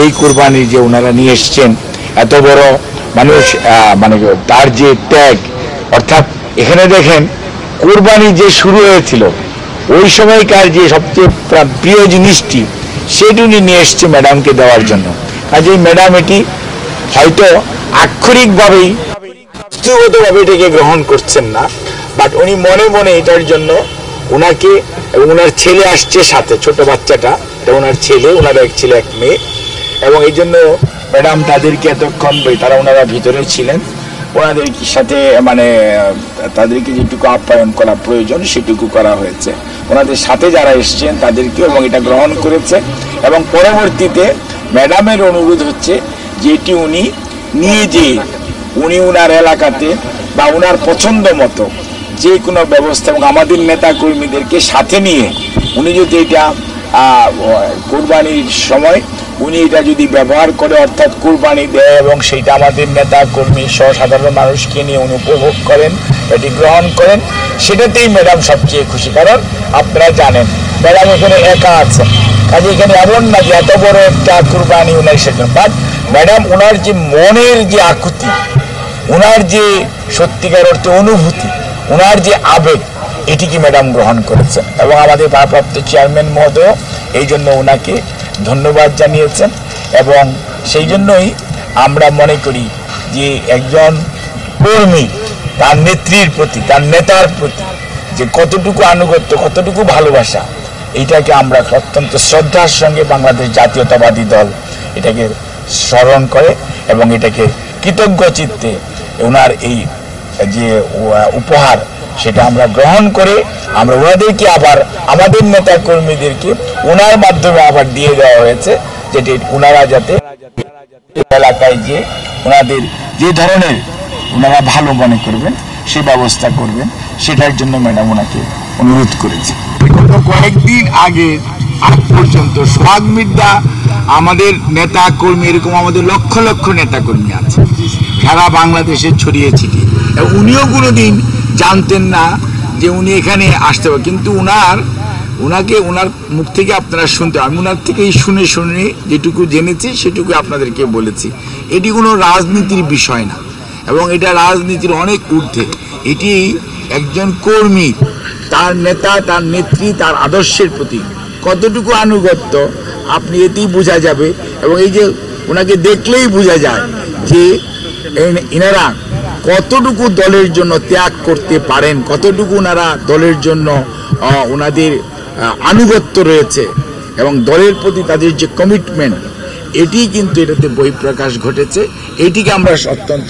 এই কুরবানি যে ওনারা নিয়ে এসছেন, এত বড় মানুষ, মানে তার যে ত্যাগ, অর্থাৎ এখানে দেখেন কুরবানি যে শুরু হয়েছিল ওই সময়কার যে সবচেয়ে প্রিয় জিনিসটি সেটি উনি নিয়ে এসছে ম্যাডামকে দেওয়ার জন্য। কাজেই ম্যাডাম এটি হয়তো আক্ষরিকভাবেই বস্তুগতভাবে এটাকে গ্রহণ করছেন না, বাট উনি মনে মনে এটার জন্য ওনাকে এবং ওনার ছেলে আসছে সাথে, ছোট বাচ্চাটা এটা ওনার ছেলে, ওনার এক ছেলে এক মেয়ে, এবং এই জন্য ম্যাডাম তাদেরকে এতক্ষণ তারা ওনারা ভিতরে ছিলেন, ওনাদের সাথে মানে তাদেরকে যেটুকু আপ্যায়ন করা প্রয়োজন সেটুকু করা হয়েছে। ওনাদের সাথে যারা এসছেন তাদেরকে এবং এটা গ্রহণ করেছে, এবং পরবর্তীতে ম্যাডামের অনুরোধ হচ্ছে যেটি উনি নিয়ে যে উনি ওনার এলাকাতে বা ওনার পছন্দ মতো যে কোনো ব্যবস্থা এবং আমাদের নেতা কর্মীদেরকে সাথে নিয়ে উনি যদি এটা কুরবানির সময় উনি এটা যদি ব্যবহার করে, অর্থাৎ কুরবানি দেয় এবং সেইটা আমাদের নেতা কর্মী সহ সাধারণ মানুষকে নিয়ে উনি উপভোগ করেন, এটি গ্রহণ করেন, সেটাতেই ম্যাডাম সবচেয়ে খুশি। কারণ আপনারা জানেন ম্যাডাম এখানে একা আছেন, কাজে এখানে এমন না যে এত বড় একটা কুরবানি উনার সেটা, বাট ম্যাডাম ওনার যে মনের যে আকুতি, ওনার যে সত্যিকার অর্থে অনুভূতি, ওনার যে আবেগ, এটিকে ম্যাডাম গ্রহণ করেছেন এবং আমাদের ভারপ্রাপ্ত চেয়ারম্যান মহোদয় এই জন্য ওনাকে ধন্যবাদ জানিয়েছেন। এবং সেই জন্যই আমরা মনে করি যে একজন কর্মী তার নেত্রীর প্রতি, তার নেতার প্রতি যে কতটুকু আনুগত্য, কতটুকু ভালোবাসা, এইটাকে আমরা অত্যন্ত শ্রদ্ধার সঙ্গে বাংলাদেশ জাতীয়তাবাদী দল এটাকে স্মরণ করে এবং এটাকে কৃতজ্ঞ চিত্তে ওনার এই যে উপহার সেটা আমরা গ্রহণ করে আমরা ওনাদেরকে আবার আমাদের নেতা কর্মীদেরকে ওনার মাধ্যমে আবার দিয়ে দেওয়া হয়েছে, যেটি ওনারা যাতে এলাকায় যে ওনাদের যে ধরনের ওনারা ভালো মনে করবেন সে ব্যবস্থা করবেন, সেটার জন্য ম্যাডাম ওনাকে অনুরোধ করেছে। গত কয়েকদিন আগে আজ পর্যন্ত সোহাগ মির্জা আমাদের নেতা কর্মী, এরকম আমাদের লক্ষ লক্ষ নেতা কর্মী আছে সারা বাংলাদেশে ছড়িয়ে ছিটিয়ে, উনিও কোনোদিন জানতেন না যে উনি এখানে আসতে পারেন, কিন্তু ওনাকে ওনার মুখ থেকে আপনারা শুনতে, আমি ওনার থেকেই শুনে শুনে যেটুকু জেনেছি সেটুকু আপনাদেরকে বলেছি। এটি কোনো রাজনীতির বিষয় না এবং এটা রাজনীতির অনেক ঊর্ধ্বে। এটি একজন কর্মী, তার নেতা, তার নেত্রী, তার আদর্শের প্রতি কতটুকু আনুগত্য আপনি এতেই বোঝা যাবে। এবং এই যে ওনাকে দেখলেই বোঝা যায় যে এনারা কতটুকু দলের জন্য ত্যাগ করতে পারেন, কতটুকু ওনারা দলের জন্য ওনাদের আনুগত্য রয়েছে এবং দলের প্রতি তাদের যে কমিটমেন্ট, এটি কিন্তু এটাতে বহিঃপ্রকাশ ঘটেছে। এটিকে আমরা অত্যন্ত